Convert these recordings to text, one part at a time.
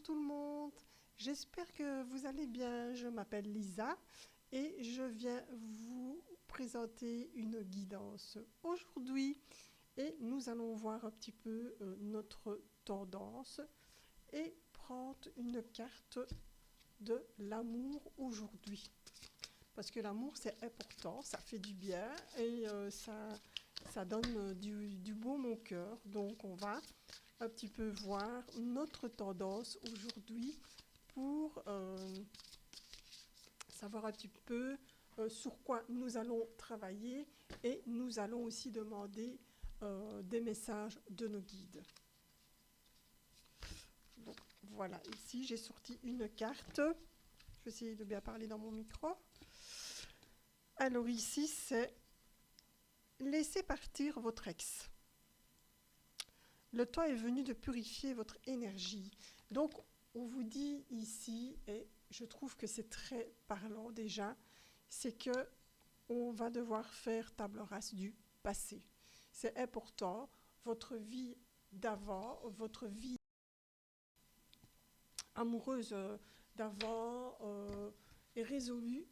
tout le monde, j'espère que vous allez bien. Je m'appelle Lisa et je viens vous présenter une guidance aujourd'hui et nous allons voir un petit peu notre tendance et prendre une carte de l'amour aujourd'hui. Parce que l'amour c'est important, ça fait du bien et ça donne du baume au cœur. Donc on va un petit peu voir notre tendance aujourd'hui pour savoir un petit peu sur quoi nous allons travailler et nous allons aussi demander des messages de nos guides. Donc voilà, ici j'ai sorti une carte. Je vais essayer de bien parler dans mon micro. Alors ici c'est laissez partir votre ex. Le temps est venu de purifier votre énergie. Donc, on vous dit ici, et je trouve que c'est très parlant déjà, c'est que on va devoir faire table rase du passé. C'est important. Votre vie d'avant, votre vie amoureuse d'avant est révolue.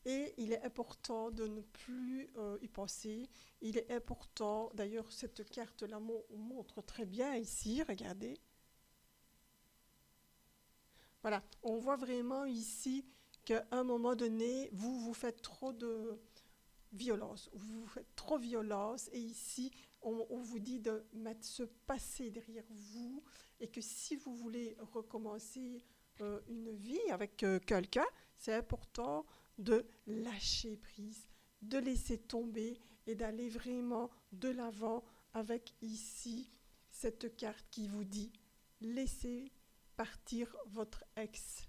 Et il est important de ne plus y penser. Il est important, d'ailleurs cette carte-là montre très bien ici, regardez. Voilà, on voit vraiment ici qu'à un moment donné, vous faites trop de violence, vous faites trop violence et ici, on vous dit de mettre ce passé derrière vous et que si vous voulez recommencer une vie avec quelqu'un, c'est important de lâcher prise, de laisser tomber et d'aller vraiment de l'avant avec ici cette carte qui vous dit laissez partir votre ex.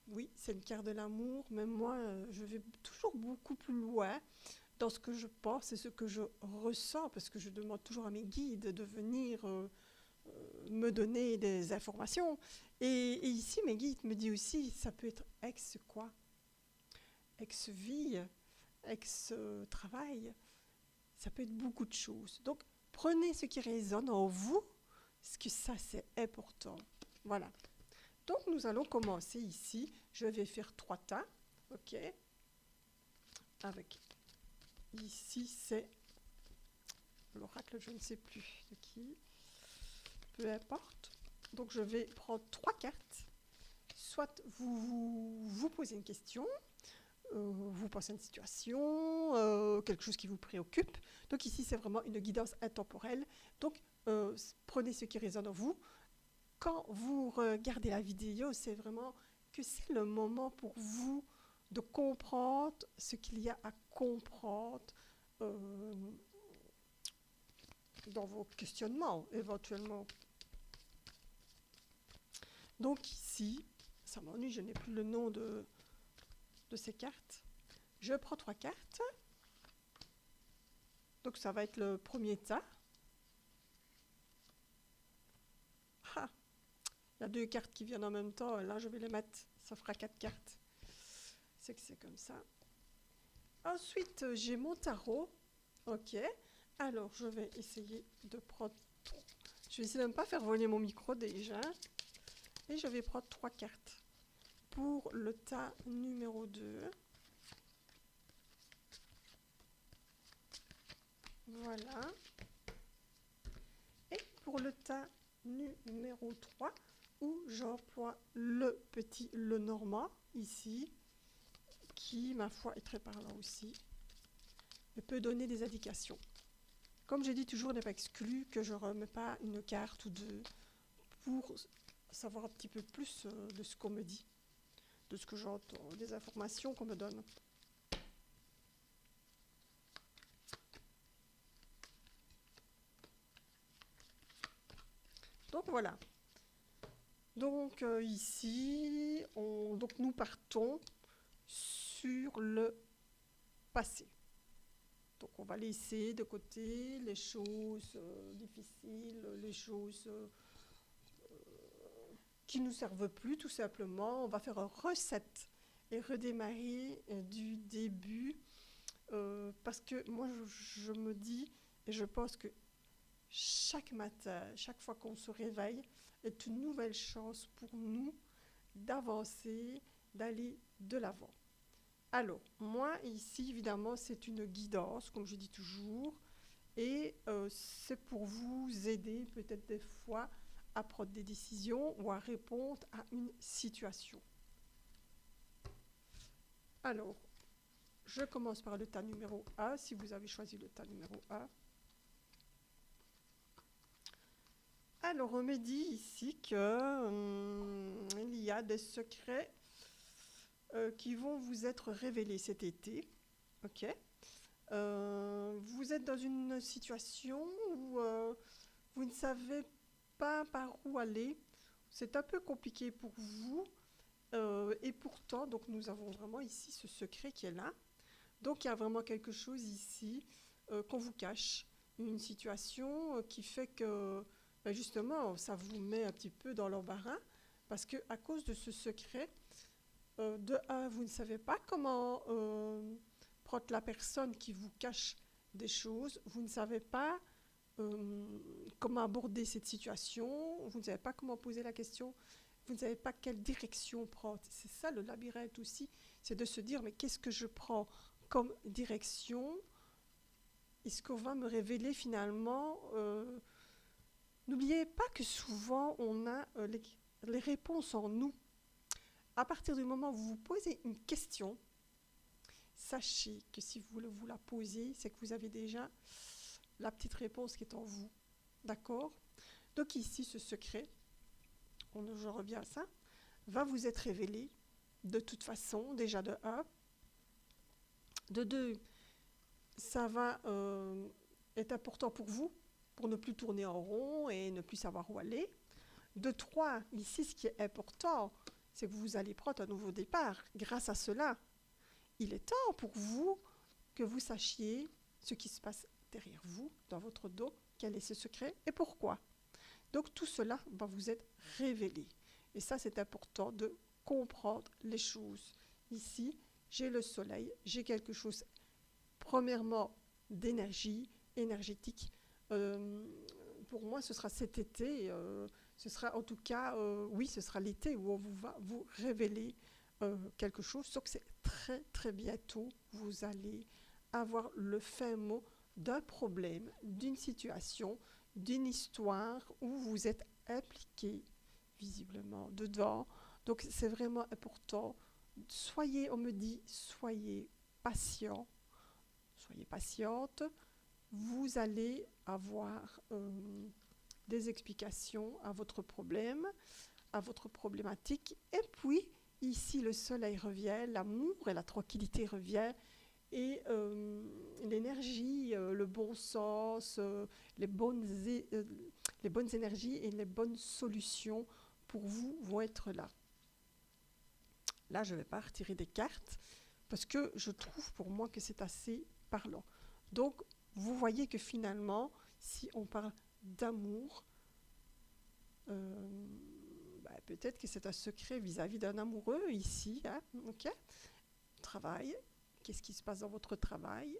Oui, c'est une carte de l'amour, mais moi, je vais toujours beaucoup plus loin dans ce que je pense et ce que je ressens, parce que je demande toujours à mes guides de venir me donner des informations. Et ici, mes guides me disent aussi, ça peut être ex quoi? Ex-vie, ex-travail, ça peut être beaucoup de choses. Donc, prenez ce qui résonne en vous, parce que ça, c'est important. Voilà. Donc, nous allons commencer ici. Je vais faire 3 tas, ok? Avec, ici, c'est l'oracle, je ne sais plus de qui, peu importe. Donc, je vais prendre 3 cartes. Soit vous posez une question, vous pensez à une situation, quelque chose qui vous préoccupe. Donc ici, c'est vraiment une guidance intemporelle. Donc, prenez ce qui résonne en vous. Quand vous regardez la vidéo, c'est vraiment que c'est le moment pour vous de comprendre ce qu'il y a à comprendre dans vos questionnements, éventuellement. Donc ici, ça m'ennuie, je n'ai plus le nom de ces cartes. Je prends 3 cartes. Donc ça va être le premier tas. Ah, il y a 2 cartes qui viennent en même temps. Là, je vais les mettre. Ça fera 4 cartes. C'est que c'est comme ça. Ensuite, j'ai mon tarot. Ok. Alors, je vais essayer de prendre... Je vais essayer de ne pas faire voler mon micro déjà. Et je vais prendre 3 cartes. Pour le tas numéro 2. Voilà. Et pour le tas numéro 3, où j'emploie le petit Lenormand, ici, qui, ma foi, est très parlant aussi, et peut donner des indications. Comme j'ai dit toujours, il n'est pas exclu que je ne remets pas une carte ou deux pour savoir un petit peu plus de ce qu'on me dit, de ce que j'entends, des informations qu'on me donne. Donc voilà. Donc ici, donc nous partons sur le passé. Donc on va laisser de côté les choses difficiles, les choses qui ne nous servent plus tout simplement. On va faire un reset et redémarrer du début parce que moi je me dis et je pense que chaque matin, chaque fois qu'on se réveille, est une nouvelle chance pour nous d'avancer, d'aller de l'avant. Alors, moi, ici, évidemment, c'est une guidance, comme je dis toujours, et c'est pour vous aider peut-être des fois à prendre des décisions ou à répondre à une situation. Alors, je commence par le tas numéro 1, si vous avez choisi le tas numéro 1. Alors, on me dit ici que il y a des secrets qui vont vous être révélés cet été. Ok. Vous êtes dans une situation où vous ne savez pas par où aller. C'est un peu compliqué pour vous. Et pourtant, donc nous avons vraiment ici ce secret qui est là. Donc il y a vraiment quelque chose ici qu'on vous cache. Une situation qui fait que justement ça vous met un petit peu dans l'embarras. Parce que à cause de ce secret, de un, vous ne savez pas comment prendre la personne qui vous cache des choses. Vous ne savez pas comment aborder cette situation. Vous ne savez pas comment poser la question. Vous ne savez pas quelle direction prendre. C'est ça le labyrinthe aussi. C'est de se dire, mais qu'est-ce que je prends comme direction? Est-ce qu'on va me révéler finalement N'oubliez pas que souvent, on a les réponses en nous. À partir du moment où vous vous posez une question, sachez que si vous la posez, c'est que vous avez déjà la petite réponse qui est en vous. D'accord? Donc ici, ce secret, je reviens à ça, va vous être révélé de toute façon, déjà de 1. De 2, ça va être important pour vous, pour ne plus tourner en rond et ne plus savoir où aller. De 3, ici, ce qui est important, c'est que vous allez prendre un nouveau départ. Grâce à cela, il est temps pour vous que vous sachiez ce qui se passe derrière vous, dans votre dos, quel est ce secret et pourquoi. Donc tout cela va vous être révélé. Et ça, c'est important de comprendre les choses. Ici, j'ai le soleil, j'ai quelque chose, premièrement, d'énergie, énergétique. Pour moi, ce sera cet été, ce sera en tout cas, oui, ce sera l'été où on va vous révéler quelque chose, sauf que c'est très très bientôt, vous allez avoir le fin mot d'un problème, d'une situation, d'une histoire où vous êtes impliqué visiblement dedans. Donc c'est vraiment important. Soyez, on me dit, soyez patient, soyez patiente. Vous allez avoir des explications à votre problème, à votre problématique. Et puis, ici, le soleil revient, l'amour et la tranquillité reviennent. Et l'énergie, le bon sens, les bonnes énergies et les bonnes solutions pour vous vont être là. Là, je ne vais pas retirer des cartes parce que je trouve pour moi que c'est assez parlant. Donc, vous voyez que finalement, si on parle d'amour, peut-être que c'est un secret vis-à-vis d'un amoureux ici. Hein, ok. Travail. Qu'est-ce qui se passe dans votre travail?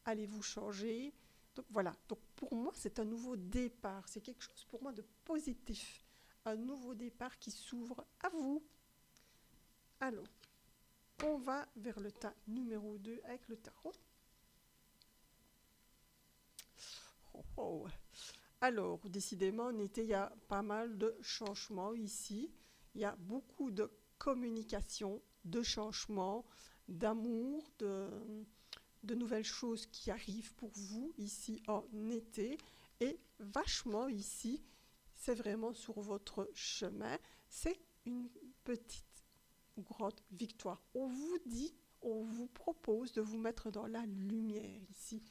Allez-vous changer? Donc voilà. Donc pour moi, c'est un nouveau départ. C'est quelque chose pour moi de positif. Un nouveau départ qui s'ouvre à vous. Alors, on va vers le tas numéro 2 avec le tarot. Oh, oh. Alors, décidément, en été, il y a pas mal de changements ici. Il y a beaucoup de communication, de changements, d'amour, de nouvelles choses qui arrivent pour vous ici en été. Et vachement ici, c'est vraiment sur votre chemin. C'est une petite ou grande victoire. On vous dit, on vous propose de vous mettre dans la lumière ici.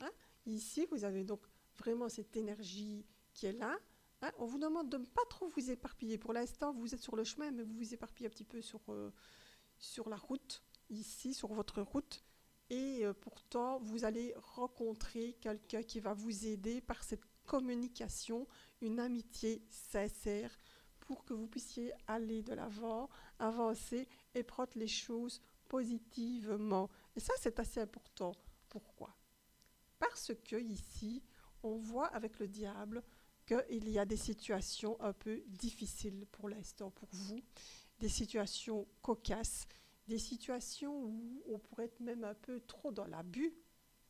Hein? Ici, vous avez donc vraiment cette énergie qui est là. Hein? On vous demande de ne pas trop vous éparpiller. Pour l'instant, vous êtes sur le chemin, mais vous vous éparpillez un petit peu sur la route, ici, sur votre route. Et pourtant, vous allez rencontrer quelqu'un qui va vous aider par cette communication, une amitié sincère pour que vous puissiez aller de l'avant, avancer et prendre les choses positivement. Et ça, c'est assez important. Pourquoi? Parce que ici, on voit avec le diable qu'il y a des situations un peu difficiles pour l'instant pour vous, des situations cocasses, des situations où on pourrait être même un peu trop dans l'abus,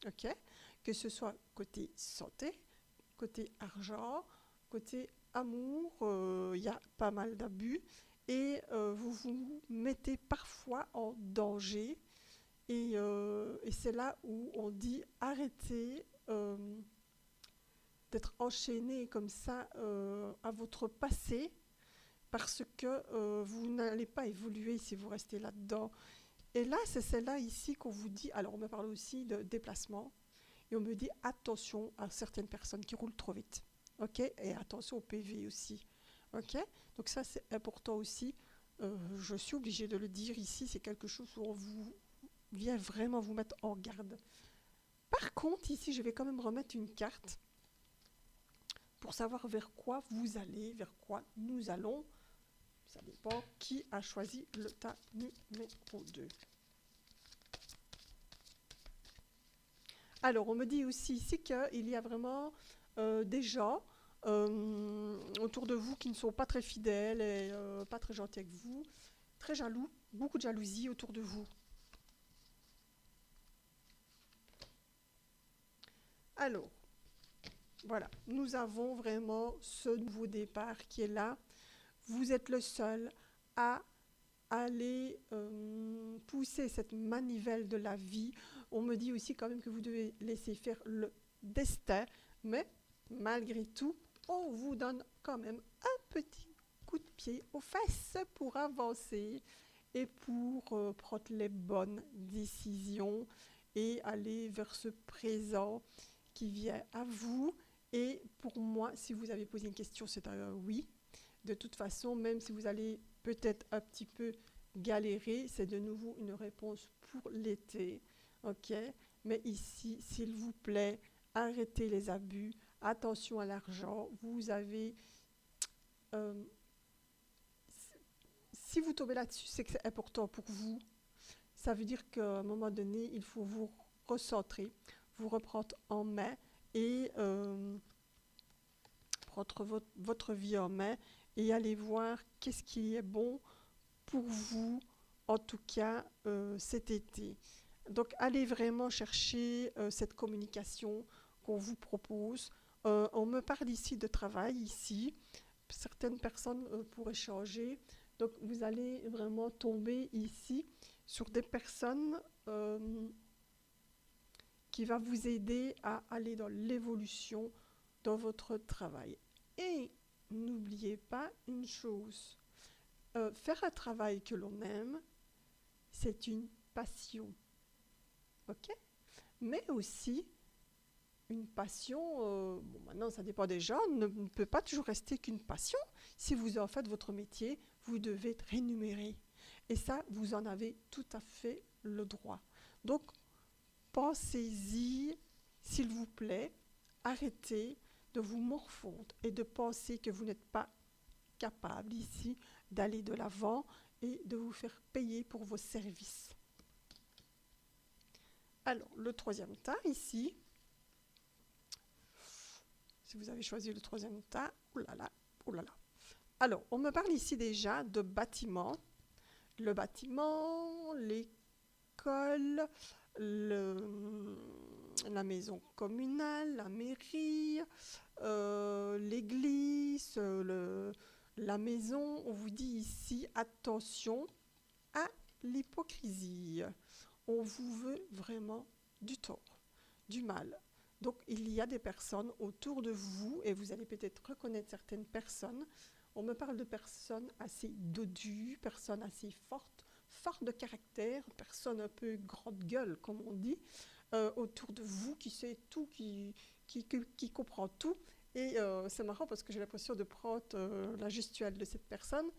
ok? Que ce soit côté santé, côté argent, côté amour, il y a pas mal d'abus et vous vous mettez parfois en danger et c'est là où on dit arrêtez d'être enchaîné comme ça à votre passé parce que vous n'allez pas évoluer si vous restez là-dedans. Et là, c'est celle-là ici qu'on vous dit, alors on me parle aussi de déplacement, et on me dit attention à certaines personnes qui roulent trop vite, ok? Et attention au PV aussi, ok? Donc ça, c'est important aussi. Je suis obligée de le dire ici, c'est quelque chose où on vous vient vraiment vous mettre en garde. Par contre, ici, je vais quand même remettre une carte pour savoir vers quoi vous allez, vers quoi nous allons. Ça dépend qui a choisi le tas numéro 2. Alors, on me dit aussi ici qu'il y a vraiment des gens autour de vous qui ne sont pas très fidèles et pas très gentils avec vous, très jaloux, beaucoup de jalousie autour de vous. Alors, voilà, nous avons vraiment ce nouveau départ qui est là. Vous êtes le seul à aller pousser cette manivelle de la vie. On me dit aussi quand même que vous devez laisser faire le destin, mais malgré tout, on vous donne quand même un petit coup de pied aux fesses pour avancer et pour prendre les bonnes décisions et aller vers ce présent qui vient à vous. Et pour moi, si vous avez posé une question, c'est un oui. De toute façon, même si vous allez peut-être un petit peu galérer, c'est de nouveau une réponse pour l'été, ok? Mais ici, s'il vous plaît, arrêtez les abus, attention à l'argent. Vous avez, euh, si vous tombez là-dessus, c'est que c'est important pour vous. Ça veut dire qu'à un moment donné, il faut vous recentrer, vous reprendre en main et prendre votre vie en main et aller voir qu'est-ce qui est bon pour vous, en tout cas cet été. Donc allez vraiment chercher cette communication qu'on vous propose. On me parle ici de travail, ici. Certaines personnes pourraient changer. Donc vous allez vraiment tomber ici sur des personnes qui vont vous aider à aller dans l'évolution dans votre travail. Et n'oubliez pas une chose, faire un travail que l'on aime, c'est une passion, ok? Mais aussi une passion, bon maintenant ça dépend des gens, ne peut pas toujours rester qu'une passion. Si vous en faites votre métier, vous devez être rémunéré. Et ça, vous en avez tout à fait le droit. Donc, pensez-y, s'il vous plaît, arrêtez de vous morfondre et de penser que vous n'êtes pas capable ici d'aller de l'avant et de vous faire payer pour vos services. Alors, le troisième tas ici, si vous avez choisi le troisième tas, oulala, oulala. Alors, on me parle ici déjà de bâtiments. Le bâtiment, l'école, la maison communale, la mairie, l'église, la maison. On vous dit ici, attention à l'hypocrisie. On vous veut vraiment du tort, du mal. Donc il y a des personnes autour de vous, et vous allez peut-être reconnaître certaines personnes. On me parle de personnes assez dodues, personnes assez fortes de caractère, personnes un peu grande gueule, comme on dit, autour de vous, qui sait tout, qui comprend tout. Et c'est marrant parce que j'ai l'impression de prendre la gestuelle de cette personne.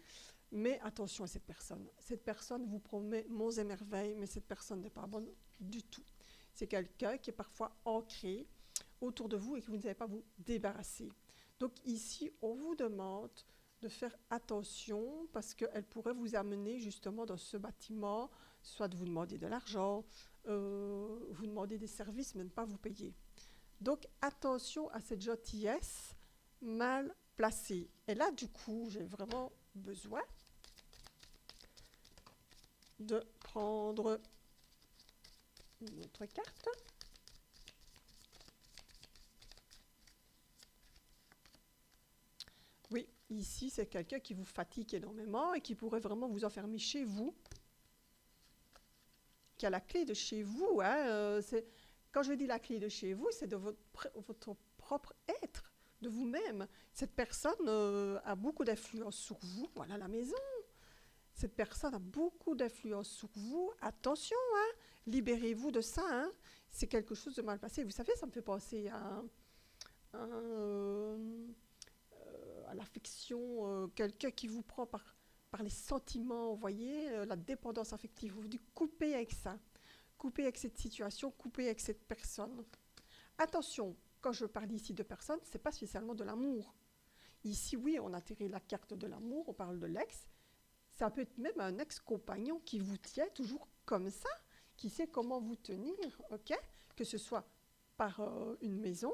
Mais attention à cette personne. Cette personne vous promet monts et merveilles, mais cette personne n'est pas bonne du tout. C'est quelqu'un qui est parfois ancré autour de vous et que vous ne savez pas vous débarrasser. Donc ici, on vous demande de faire attention parce qu'elle pourrait vous amener justement dans ce bâtiment, soit de vous demander de l'argent, vous demander des services, mais ne pas vous payer. Donc, attention à cette gentillesse mal placée. Et là, du coup, j'ai vraiment besoin de prendre une autre carte. Oui, ici, c'est quelqu'un qui vous fatigue énormément et qui pourrait vraiment vous enfermer chez vous, qui a la clé de chez vous. Hein, quand je dis la clé de chez vous, c'est de votre propre être, de vous-même. Cette personne a beaucoup d'influence sur vous. Voilà la maison. Cette personne a beaucoup d'influence sur vous. Attention, hein, libérez-vous de ça. Hein. C'est quelque chose de mal passé. Vous savez, ça me fait penser à l'affection, quelqu'un qui vous prend par les sentiments, vous voyez, la dépendance affective. Vous devez couper avec ça. Couper avec cette situation, couper avec cette personne. Attention, quand je parle ici de personne, ce n'est pas spécialement de l'amour. Ici, oui, on a tiré la carte de l'amour, on parle de l'ex. Ça peut être même un ex-compagnon qui vous tient toujours comme ça, qui sait comment vous tenir, ok? Que ce soit par une maison,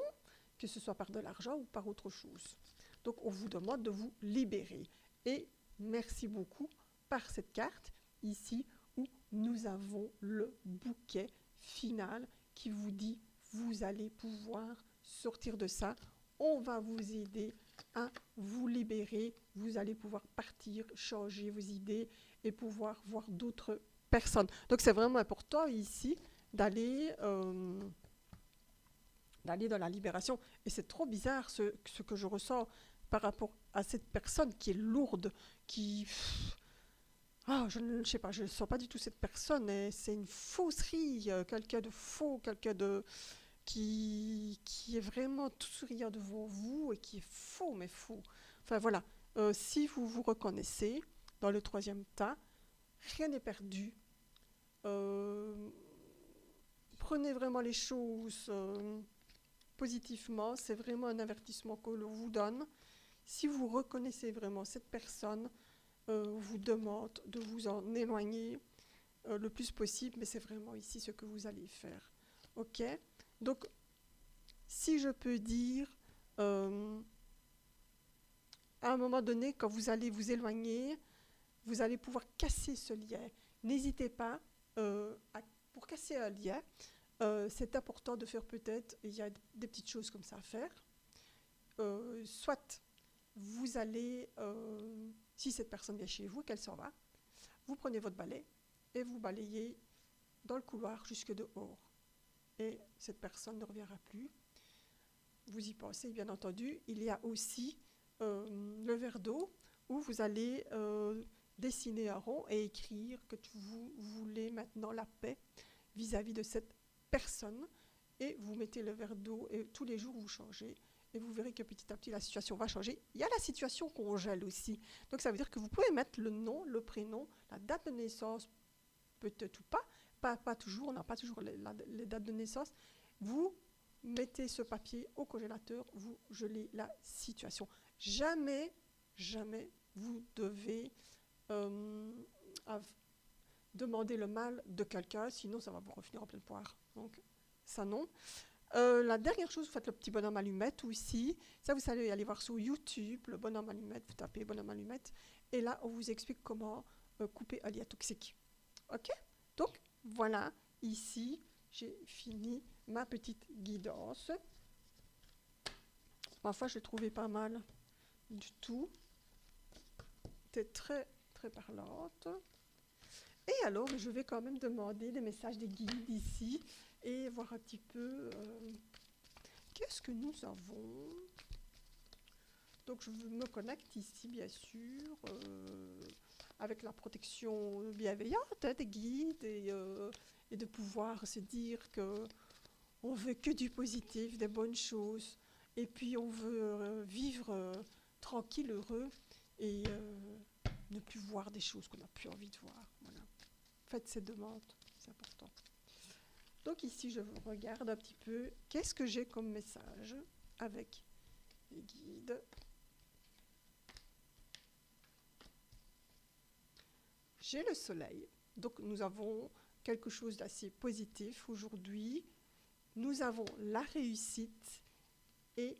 que ce soit par de l'argent ou par autre chose. Donc, on vous demande de vous libérer. Et merci beaucoup par cette carte ici où nous avons le bouquet final qui vous dit vous allez pouvoir sortir de ça. On va vous aider à vous libérer. Vous allez pouvoir partir, changer vos idées et pouvoir voir d'autres personnes. Donc, c'est vraiment important ici d'aller dans la libération. Et c'est trop bizarre ce que je ressens par rapport à cette personne qui est lourde, qui... je ne sais pas, je ne sens pas du tout cette personne. C'est une fausserie, quelqu'un de faux, quelqu'un de... Qui est vraiment tout souriant devant vous et qui est faux, mais faux. Enfin voilà, si vous vous reconnaissez dans le troisième tas, rien n'est perdu. Prenez vraiment les choses positivement, c'est vraiment un avertissement que l'on vous donne. Si vous reconnaissez vraiment cette personne, vous demande de vous en éloigner le plus possible, mais c'est vraiment ici ce que vous allez faire. Ok ? Donc, si je peux dire, à un moment donné, quand vous allez vous éloigner, vous allez pouvoir casser ce lien. N'hésitez pas, pour casser un lien, c'est important de faire peut-être, il y a des petites choses comme ça à faire. Soit vous allez, si cette personne vient chez vous, qu'elle s'en va, vous prenez votre balai et vous balayez dans le couloir jusque dehors. Et cette personne ne reviendra plus. Vous y pensez, bien entendu. Il y a aussi le verre d'eau où vous allez dessiner un rond et écrire que vous voulez maintenant la paix vis-à-vis de cette personne. Et vous mettez le verre d'eau et tous les jours vous changez. Et vous verrez que petit à petit, la situation va changer. Il y a la situation qu'on gèle aussi. Donc, ça veut dire que vous pouvez mettre le nom, le prénom, la date de naissance, peut-être ou pas. Pas toujours, on n'a pas toujours les dates de naissance. Vous mettez ce papier au congélateur, vous gelez la situation. Jamais, jamais vous devez demander le mal de quelqu'un, sinon ça va vous revenir en pleine poire. Donc, ça non. La dernière chose, vous faites le petit bonhomme allumette aussi. Ça, vous allez aller voir sur YouTube, le bonhomme allumette, vous tapez bonhomme allumette, et là, on vous explique comment couper un lien toxique. Ok ? Donc, voilà, ici, j'ai fini ma petite guidance. Ma foi, j'ai trouvé pas mal du tout. C'était très, très parlante. Et alors, je vais quand même demander des messages des guides ici et voir un petit peu qu'est-ce que nous avons. Donc, je me connecte ici, bien sûr, avec la protection bienveillante des guides et de pouvoir se dire que on veut que du positif, des bonnes choses, et puis on veut vivre tranquille, heureux, et ne plus voir des choses qu'on n'a plus envie de voir. Voilà. Faites ces demandes, c'est important. Donc ici, je regarde un petit peu, qu'est-ce que j'ai comme message avec les guides. J'ai le soleil, donc nous avons quelque chose d'assez positif aujourd'hui. nous avons la réussite et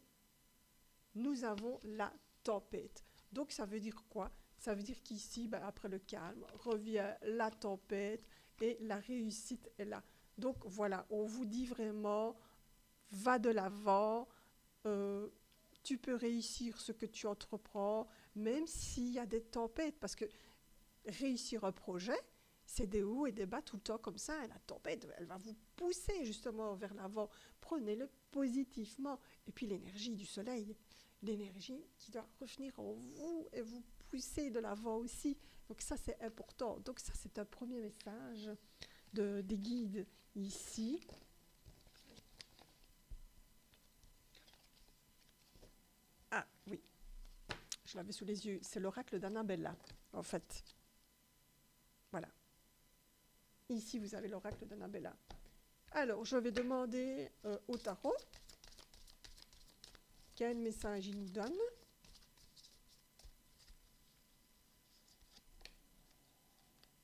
nous avons la tempête. Donc ça veut dire quoi? Ça veut dire qu'ici, ben, après le calme, revient la tempête et la réussite est là. Donc voilà, on vous dit vraiment, va de l'avant, euh, tu peux réussir ce que tu entreprends, même s'il y a des tempêtes, parce que réussir un projet, c'est des hauts et des bas tout le temps comme ça. Et la tempête, elle va vous pousser justement vers l'avant. Prenez-le positivement. Et puis l'énergie du soleil, l'énergie qui doit revenir en vous et vous pousser de l'avant aussi. Donc ça, c'est important. Donc ça, c'est un premier message des guides ici. Ah oui, je l'avais sous les yeux. C'est l'oracle d'Annabella, en fait. Voilà. Ici, vous avez l'oracle d'Annabella. Alors, je vais demander au tarot quel message il nous donne.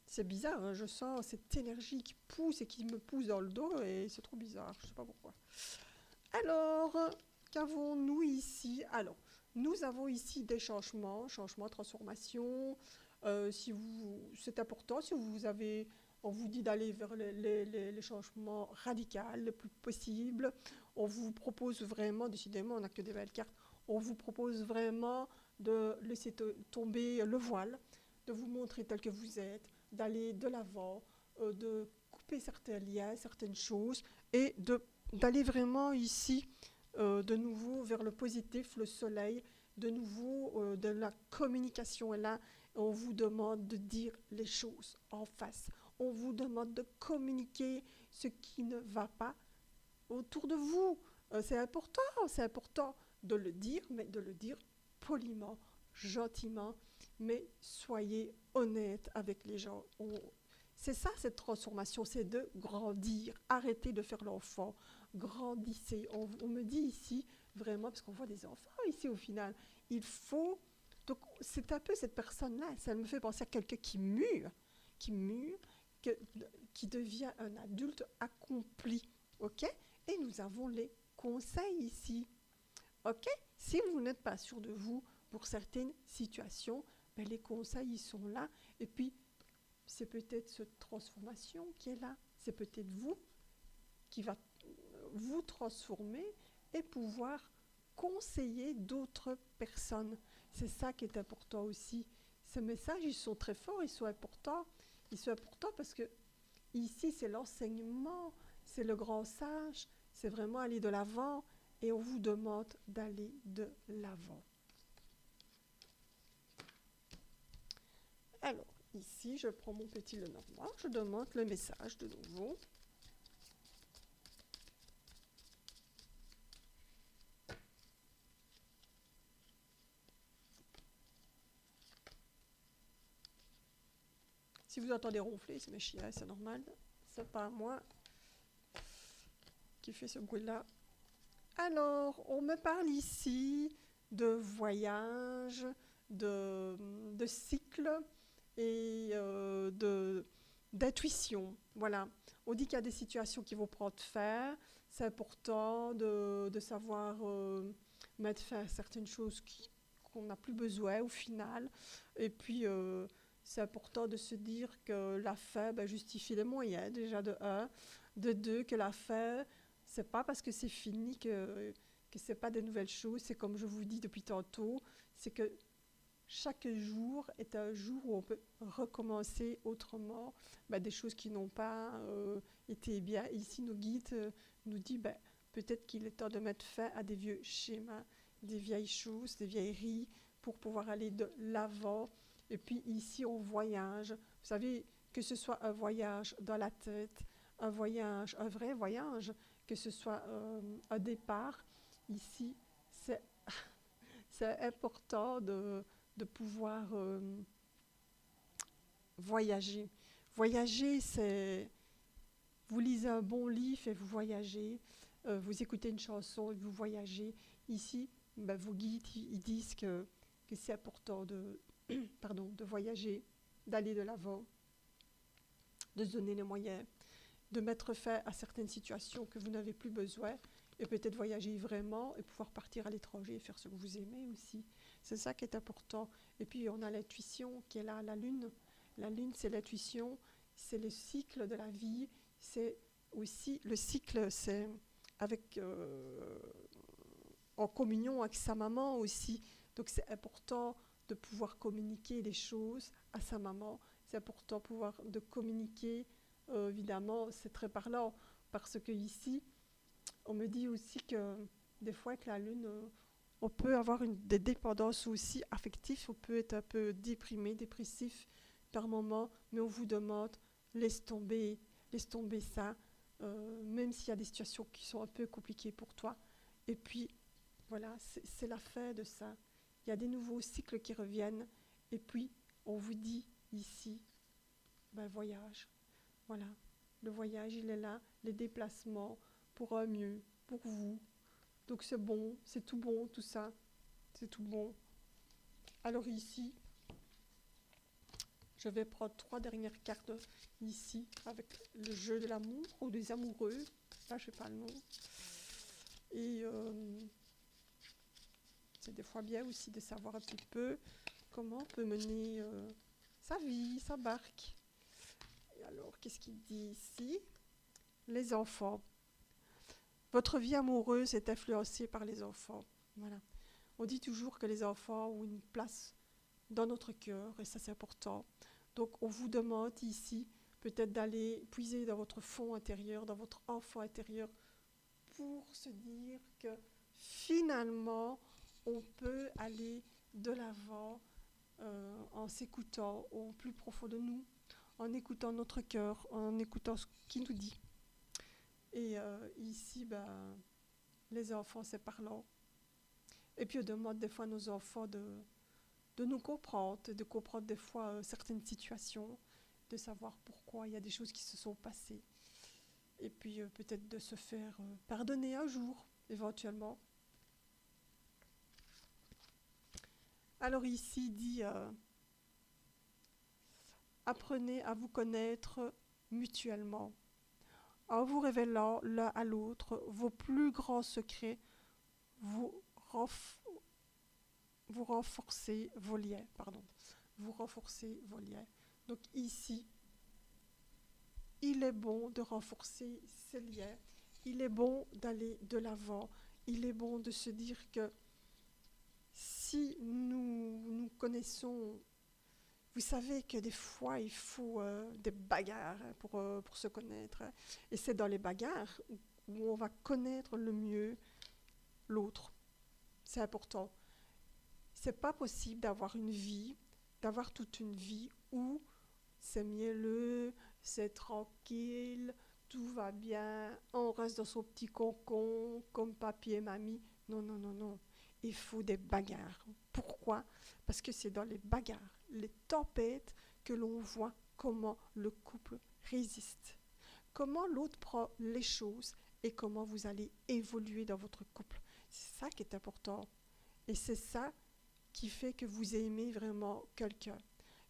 C'est bizarre, hein, je sens cette énergie qui pousse et qui me pousse dans le dos et c'est trop bizarre, je ne sais pas pourquoi. Alors, qu'avons-nous ici? Alors, nous avons ici des changements, transformations. C'est important, si vous avez, on vous dit d'aller vers les changements radicaux le plus possible. On vous propose vraiment, décidément, on n'a que des belles cartes, on vous propose vraiment de laisser tomber le voile, de vous montrer tel que vous êtes, d'aller de l'avant, de couper certains liens, certaines choses, et d'aller vraiment ici, de nouveau vers le positif, le soleil, de nouveau de la communication est là. On vous demande de dire les choses en face. On vous demande de communiquer ce qui ne va pas autour de vous. C'est important de le dire, mais de le dire poliment, gentiment, mais soyez honnête avec les gens. C'est ça, cette transformation, c'est de grandir. Arrêtez de faire l'enfant. Grandissez. On me dit ici, vraiment, parce qu'on voit des enfants ici au final, il faut... Donc, c'est un peu cette personne-là, ça me fait penser à quelqu'un qui mûre, que, qui devient un adulte accompli. OK? Et nous avons les conseils ici. OK? Si vous n'êtes pas sûr de vous pour certaines situations, ben les conseils, ils sont là. Et puis, c'est peut-être cette transformation qui est là. C'est peut-être vous qui va vous transformer et pouvoir conseiller d'autres personnes. C'est ça qui est important aussi. Ces messages, ils sont très forts, ils sont importants. Ils sont importants parce que ici, c'est l'enseignement, c'est le grand sage, c'est vraiment aller de l'avant et on vous demande d'aller de l'avant. Alors, ici, je prends mon petit Lenormand, je demande le message de nouveau. Si vous entendez ronfler, c'est mes chiens, c'est normal. C'est pas moi qui fait ce bruit-là. Alors, on me parle ici de voyage, de cycle et d'intuition. Voilà. On dit qu'il y a des situations qui vont prendre fin. C'est important de savoir mettre fin à certaines choses qu'on n'a plus besoin au final. Et puis, c'est important de se dire que la fin justifie les moyens, déjà de un. De deux, que la fin, c'est pas parce que c'est fini que c'est pas des nouvelles choses. C'est comme je vous dis depuis tantôt, c'est que chaque jour est un jour où on peut recommencer autrement des choses qui n'ont pas été bien. Et ici, nos guides nous disent peut-être qu'il est temps de mettre fin à des vieux schémas, des vieilles choses, des vieilleries, pour pouvoir aller de l'avant. Et puis ici, on voyage. Vous savez, que ce soit un voyage dans la tête, un voyage, un vrai voyage, que ce soit un départ, ici, c'est important de pouvoir voyager. Voyager, c'est... Vous lisez un bon livre et vous voyagez. Vous écoutez une chanson et vous voyagez. Ici, vos guides, ils disent que c'est important de voyager, d'aller de l'avant, de se donner les moyens. de mettre fin à certaines situations que vous n'avez plus besoin et peut-être voyager vraiment et pouvoir partir à l'étranger et faire ce que vous aimez aussi. C'est ça qui est important. Et puis on a l'intuition qui est là, la lune. La lune, c'est l'intuition, c'est le cycle de la vie, c'est aussi le cycle, c'est avec en communion avec sa maman aussi. Donc c'est important de pouvoir communiquer les choses à sa maman. C'est important de communiquer. Évidemment, c'est très parlant parce que ici, on me dit aussi que des fois avec la lune, on peut avoir des dépendances aussi affectives. On peut être un peu déprimé, dépressif par moment, mais on vous demande laisse tomber ça, même s'il y a des situations qui sont un peu compliquées pour toi. Et puis voilà, c'est la fin de ça. Il y a des nouveaux cycles qui reviennent. Et puis, on vous dit ici, voyage. Voilà, le voyage, il est là. Les déplacements pour un mieux, pour vous. Donc c'est bon, c'est tout bon, tout ça. C'est tout bon. Alors ici, je vais prendre 3 dernières cartes ici, avec le jeu de l'amour, ou des amoureux. Là, je ne sais pas le nom. Et c'est des fois bien aussi de savoir un petit peu comment on peut mener sa vie, sa barque. Et alors, qu'est-ce qu'il dit ici? Les enfants. Votre vie amoureuse est influencée par les enfants. Voilà. On dit toujours que les enfants ont une place dans notre cœur, et ça c'est important. Donc on vous demande ici peut-être d'aller puiser dans votre fond intérieur, dans votre enfant intérieur, pour se dire que finalement, on peut aller de l'avant en s'écoutant au plus profond de nous, en écoutant notre cœur, en écoutant ce qu'il nous dit. Et ici, les enfants, c'est parlant. Et puis on demande des fois à nos enfants de nous comprendre, de comprendre des fois certaines situations, de savoir pourquoi il y a des choses qui se sont passées. Et puis peut-être de se faire pardonner un jour, éventuellement. Alors ici, il dit, apprenez à vous connaître mutuellement, en vous révélant l'un à l'autre vos plus grands secrets, vous renforcez vos liens. Vous renforcez vos liens. Donc ici, il est bon de renforcer ces liens. Il est bon d'aller de l'avant. Il est bon de se dire que si nous connaissons, vous savez que des fois il faut des bagarres pour se connaître. Et c'est dans les bagarres où on va connaître le mieux l'autre. C'est important. C'est pas possible d'avoir toute une vie où c'est mielleux, c'est tranquille, tout va bien, on reste dans son petit cocon comme papy et mamie. Non, non, non, non. Il faut des bagarres. Pourquoi? Parce que c'est dans les bagarres, les tempêtes, que l'on voit comment le couple résiste. Comment l'autre prend les choses et comment vous allez évoluer dans votre couple. C'est ça qui est important. Et c'est ça qui fait que vous aimez vraiment quelqu'un.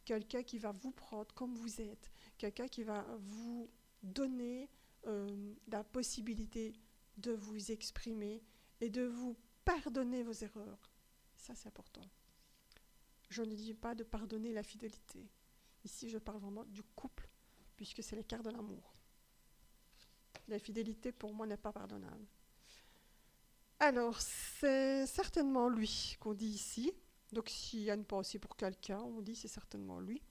Quelqu'un qui va vous prendre comme vous êtes. Quelqu'un qui va vous donner la possibilité de vous exprimer et de vous pardonner vos erreurs. Ça, c'est important. Je ne dis pas de pardonner la fidélité. Ici, je parle vraiment du couple, puisque c'est l'écart de l'amour. La fidélité, pour moi, n'est pas pardonnable. Alors, c'est certainement lui qu'on dit ici. Donc, s'il y a une pensée pour quelqu'un, on dit c'est certainement lui.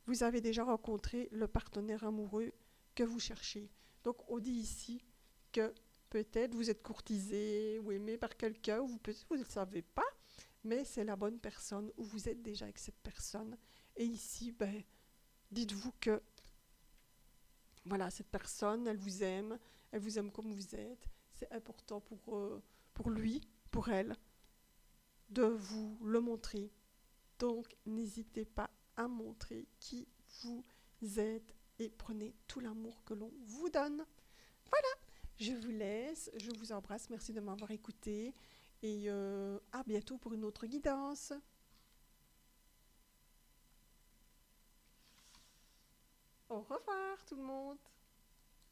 Vous avez déjà rencontré le partenaire amoureux que vous cherchez. Donc, on dit ici que peut-être vous êtes courtisé ou aimé par quelqu'un, ou peut-être vous ne le savez pas, mais c'est la bonne personne, ou vous êtes déjà avec cette personne. Et ici, dites-vous que voilà, cette personne, elle vous aime comme vous êtes. C'est important pour lui, pour elle, de vous le montrer. Donc, n'hésitez pas à montrer qui vous êtes et prenez tout l'amour que l'on vous donne. Voilà, je vous laisse, je vous embrasse, merci de m'avoir écouté et à bientôt pour une autre guidance. Au revoir tout le monde.